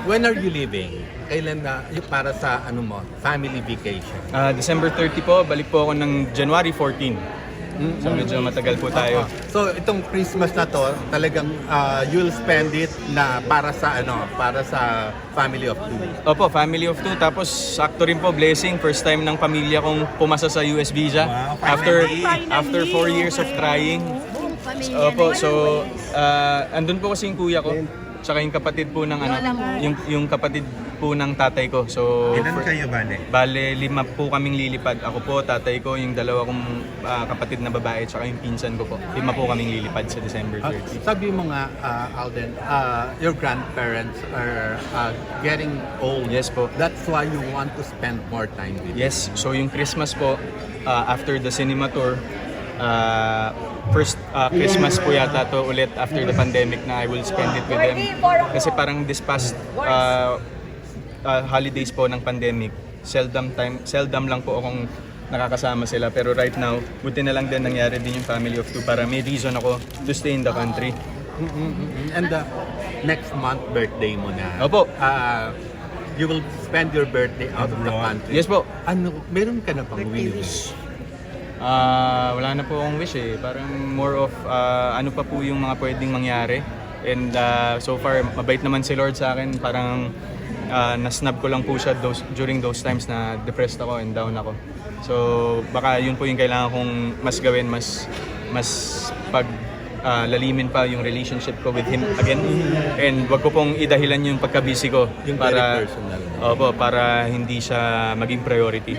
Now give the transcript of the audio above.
When are you leaving? Kailan na yung para sa ano mo, family vacation? December 30 po, balik po ako ng January 14. So medyo matagal po tayo. So itong Christmas na to, talagang you'll spend it na para sa ano, para sa family of two. Opo, family of two. Tapos sakto rin po, blessing. First time ng pamilya kong pumasa sa US visa. Wow, After 4 years of trying. Opo, so andun po kasi yung kuya ko. Tsaka yung kapatid po ng ano, yung kapatid po ng tatay ko. So Ilan kayo bale? Bale, 5 po kaming lilipad. Ako po, tatay ko, yung dalawa kong kapatid na babae, tsaka yung pinsan ko po. 5 po kaming lilipad sa December 30. Sabi mo nga, Alden, your grandparents are getting old. Yes po. That's why you want to spend more time with them. Yes, so yung Christmas po, after the cinema tour, first Christmas po yata to ulit after the pandemic na I will spend it with them. Kasi parang this past holidays po ng pandemic, seldom lang po akong nakakasama sila. Pero right now, buti na lang din nangyari din yung family of two para may reason ako to stay in the country. And next month, birthday mo na. Opo. You will spend your birthday out of the country. Yes po. Ano, meron ka na pang wish? Wala na po akong wish eh. Parang more of ano pa po yung mga pwedeng mangyari. And so far, mabait naman si Lord sa akin. Parang nasnab ko lang po siya during those times na depressed ako and down ako. So baka yun po yung kailangan kong mas gawin, mas lalimin pa yung relationship ko with him again. And wag ko pong idahilan yung pagka-busy ko Yung para very personal. opo, para hindi siya maging priority.